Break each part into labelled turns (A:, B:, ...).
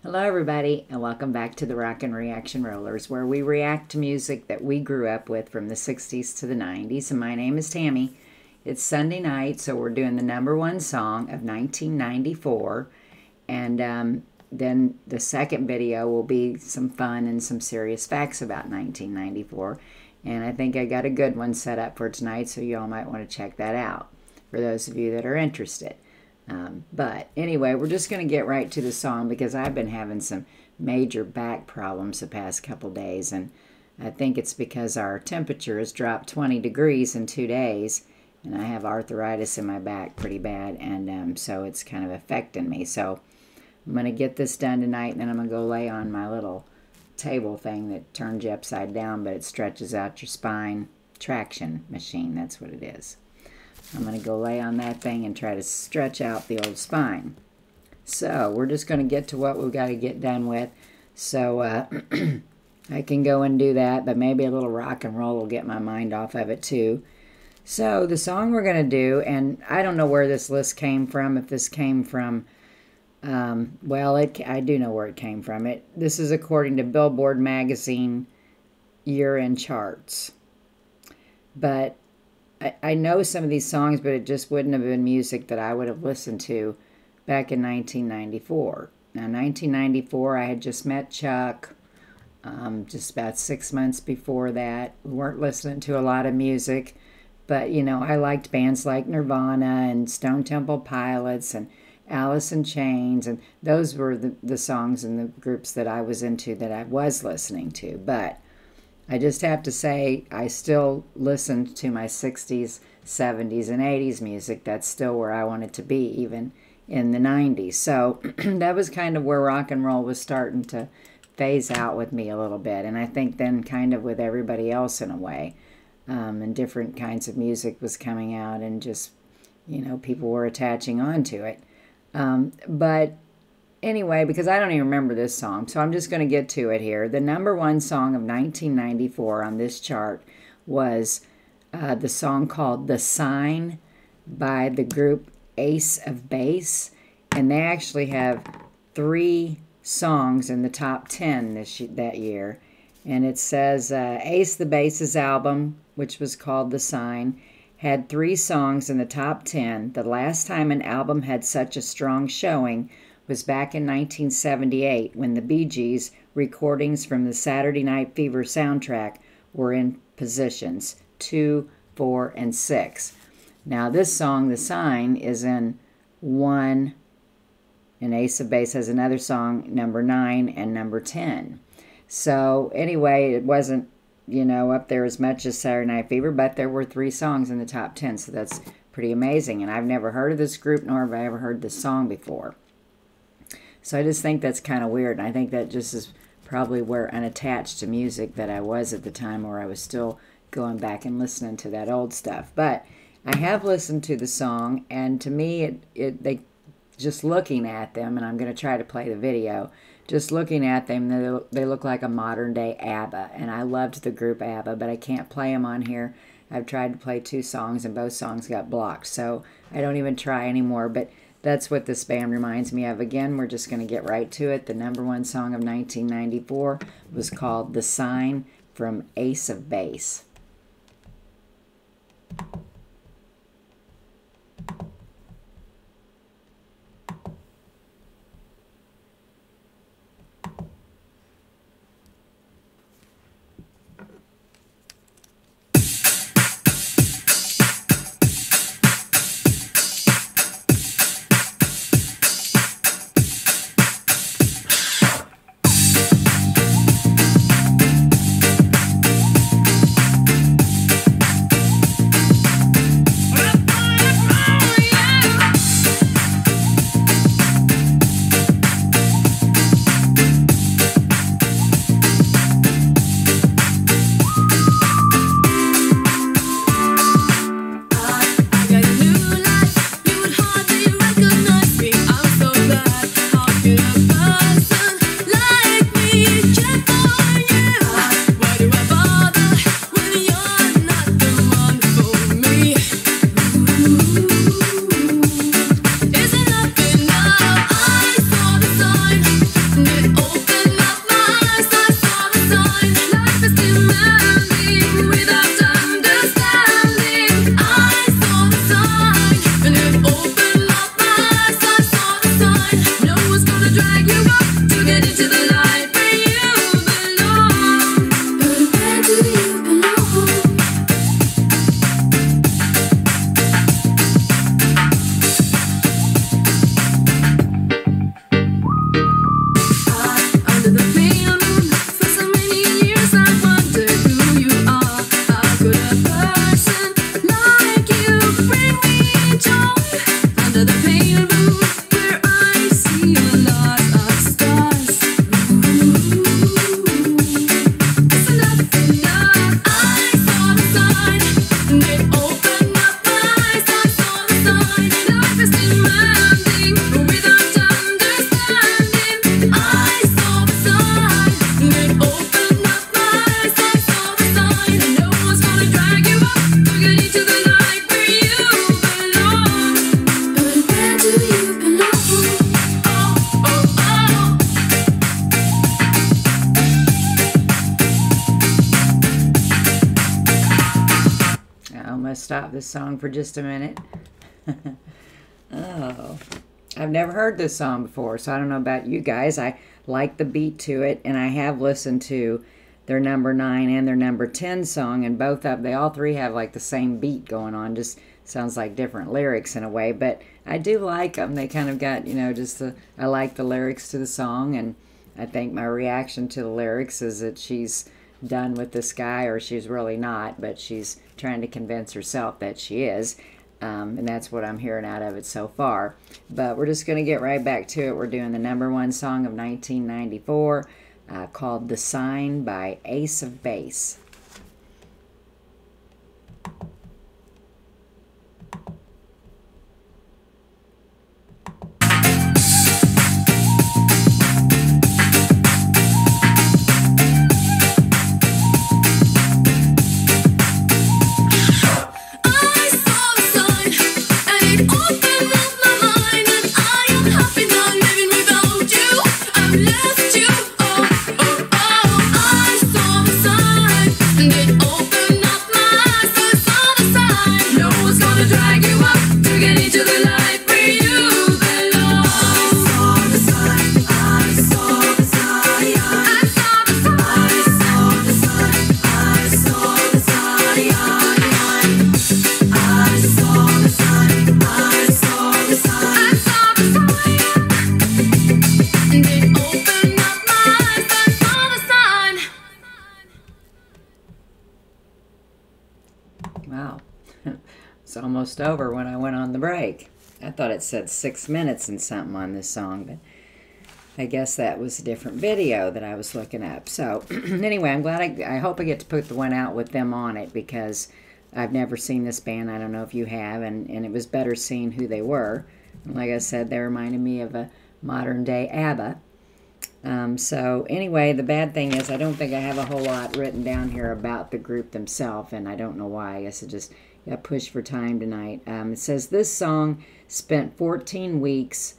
A: Hello everybody and welcome back to the Rockin Reaction Rollers, where we react to music that we grew up with from the 60s to the 90s. And my name is Tammy. It's Sunday night, so we're doing the #1 song of 1994. And then the second video will be some fun and some serious facts about 1994. And I think I got a good one set up for tonight, so you all might want to check that out for those of you that are interested. But anyway, we're just going to get right to the song because I've been having some major back problems the past couple days, and I think it's because our temperature has dropped 20 degrees in 2 days, and I have arthritis in my back pretty bad, and so it's kind of affecting me. So I'm going to get this done tonight, and then I'm going to go lay on my little table thing that turns you upside down, but it stretches out your spine. Traction machine, that's what it is. I'm going to go lay on that thing and try to stretch out the old spine. So we're just going to get to what we've got to get done with. So I can go and do that, but maybe a little rock and roll will get my mind off of it too. So the song we're going to do, and I don't know where this list came from, if this came from, well, I do know where it came from. This is according to Billboard magazine year-end charts. But I know some of these songs, but it just wouldn't have been music that I would have listened to back in 1994. Now, 1994, I had just met Chuck, just about 6 months before that. We weren't listening to a lot of music, but, you know, I liked bands like Nirvana and Stone Temple Pilots and Alice in Chains, and those were the songs and the groups that I was into that I was listening to. But I just have to say, I still listened to my 60s, 70s, and 80s music. That's still where I wanted to be, even in the 90s. So that was kind of where rock and roll was starting to phase out with me a little bit. And I think then kind of with everybody else in a way. And different kinds of music was coming out, and just, you know, people were attaching on to it. But anyway, because I don't even remember this song, so I'm just going to get to it here. The #1 song of 1994 on this chart was the song called "The Sign" by the group Ace of Base, and they actually have 3 songs in the top 10 that year. And it says Ace the Base's album, which was called "The Sign," had 3 songs in the top 10. The last time an album had such a strong showing was back in 1978, when the Bee Gees recordings from the Saturday Night Fever soundtrack were in positions 2, 4, and 6. Now this song, "The Sign," is in 1, and Ace of Base has another song, #9 and #10. So anyway, it wasn't, you know, up there as much as Saturday Night Fever, but there were 3 songs in the top 10, so that's pretty amazing. And I've never heard of this group, nor have I ever heard this song before. So I just think that's kind of weird, and I think that just is probably where unattached to music that I was at the time, where I was still going back and listening to that old stuff. But I have listened to the song, and to me, they just looking at them, and I'm going to try to play the video, just looking at them, they look like a modern-day ABBA, and I loved the group ABBA, but I can't play them on here. I've tried to play 2 songs, and both songs got blocked, so I don't even try anymore. But that's what this band reminds me of. Again, we're just going to get right to it. The #1 song of 1994 was called "The Sign" from Ace of Base. stop this song for just a minute. Oh, I've never heard this song before, so I don't know about you guys. I like the beat to it, and I have listened to their number 9 and their number 10 song, and they all three have like the same beat going on. Just sounds like different lyrics in a way, but I do like them. They kind of got, I like the lyrics to the song, and I think my reaction to the lyrics is that she's done with this guy, or she's really not, but she's trying to convince herself that she is. And that's what I'm hearing out of it so far. But we're just going to get right back to it. We're doing the number 1 song of 1994 called The Sign by Ace of Base. Wow, it's almost over when I went on the break. I thought it said 6 minutes and something on this song, but I guess that was a different video that I was looking up. So anyway, I'm glad I hope I get to put the one out with them on it, because I've never seen this band. I don't know if you have, and it was better seeing who they were. And like I said, they reminded me of a modern day ABBA. So anyway, the bad thing is I don't think I have a whole lot written down here about the group themselves, and I don't know why. I guess it just got pushed for time tonight. It says this song spent 14 weeks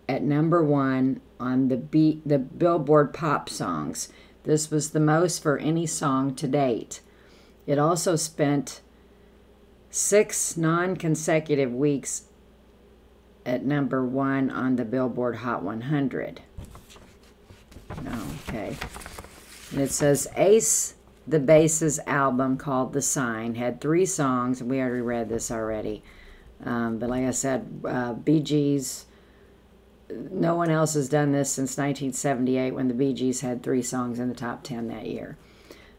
A: at number 1 on the Billboard Pop Songs. This was the most for any song to date. It also spent 6 non-consecutive weeks at number 1 on the Billboard Hot 100. Okay. And it says Ace the Base's album called The Sign had 3 songs, and we already read this already. But like I said, Bee Gees, no one else has done this since 1978, when the Bee Gees had 3 songs in the top 10 that year.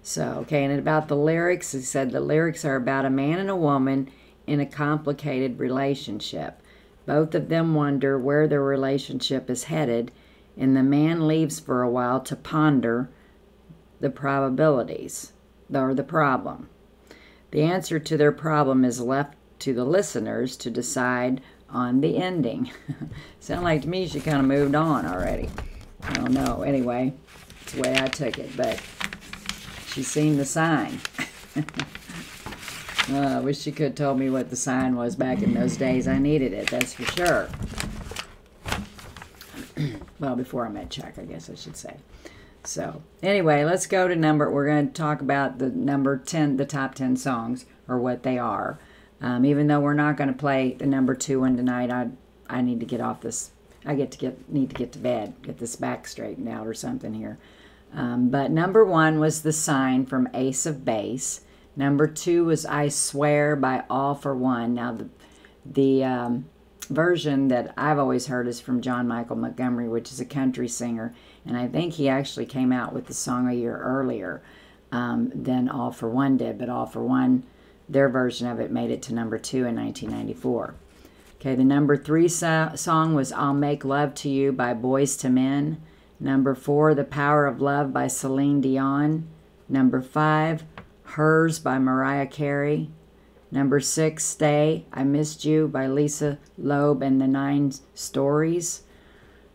A: So, okay, and about the lyrics, it said the lyrics are about a man and a woman in a complicated relationship. Both of them wonder where their relationship is headed, and the man leaves for a while to ponder the probabilities, or the problem. The answer to their problem is left to the listeners to decide on the ending. Sound like to me she kind of moved on already. I don't know. Anyway, it's the way I took it, but she's seen the sign. I wish she could have told me what the sign was back in those days. I needed it, that's for sure. Well, before I met Chuck, I guess I should say. So, anyway, let's go to we're going to talk about the number 10, the top 10 songs, or what they are. Even though we're not going to play the number 2 one tonight, I need to get off this. Need to get to bed, get this back straightened out or something here. But number 1 was The Sign from Ace of Base. Number 2 was I Swear by All for One. Now, the version that I've always heard is from John Michael Montgomery, which is a country singer, and I think he actually came out with the song a year earlier than All for One did, but All for One, their version of it made it to number 2 in 1994. Okay, the number 3 song was I'll Make Love to You by Boyz II Men. Number 4, The Power of Love by Celine Dion. Number 5, Hers by Mariah Carey. Number 6, Stay, I Missed You by Lisa Loeb and the 9 Stories.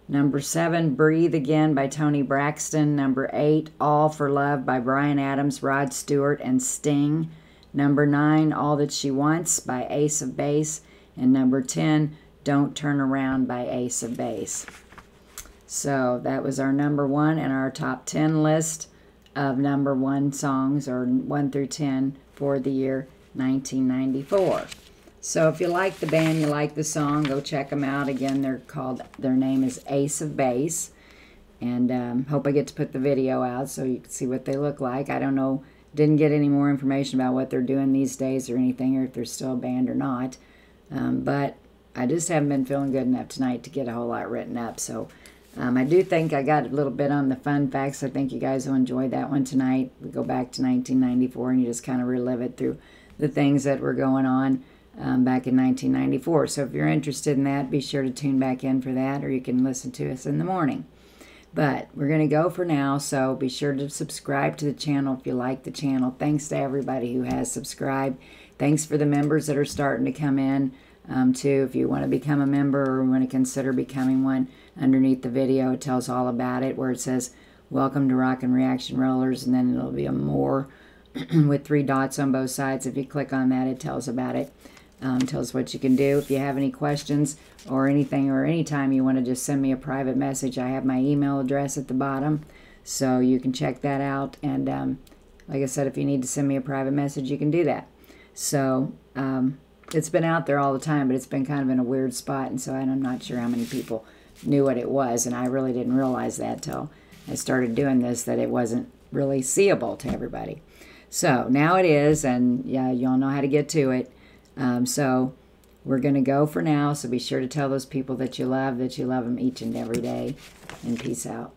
A: Number 7, Breathe Again by Toni Braxton. Number 8, All for Love by Bryan Adams, Rod Stewart, and Sting. Number 9, All That She Wants by Ace of Base. And number 10, Don't Turn Around by Ace of Base. So that was our number 1 and our top 10 list of number 1 songs, or 1 through 10 for the year 1994. So if you like the band, you like the song, go check them out. Again, their name is Ace of Base. And hope I get to put the video out so you can see what they look like. I don't know, didn't get any more information about what they're doing these days or anything, or if they're still a band or not. But I just haven't been feeling good enough tonight to get a whole lot written up. So I do think I got a little bit on the fun facts. I think you guys will enjoy that one tonight. We go back to 1994 and you just kind of relive it through the things that were going on back in 1994. So if you're interested in that, be sure to tune back in for that, or you can listen to us in the morning. But we're going to go for now, so be sure to subscribe to the channel if you like the channel. Thanks to everybody who has subscribed. Thanks for the members that are starting to come in, too. If you want to become a member or want to consider becoming one, underneath the video it tells all about it, where it says, Welcome to Rockin Reaction Rollers, and then it'll be a more with 3 dots on both sides. If you click on that, it tells about it. Tells what you can do. If you have any questions or anything, or anytime you want to just send me a private message, I have my email address at the bottom, so you can check that out. And like I said, if you need to send me a private message, you can do that. So it's been out there all the time, but it's been kind of in a weird spot, and so I'm not sure how many people knew what it was, and I really didn't realize that till I started doing this, that it wasn't really seeable to everybody. So now it is, and yeah, y'all know how to get to it. So we're going to go for now, so be sure to tell those people that you love them each and every day, and peace out.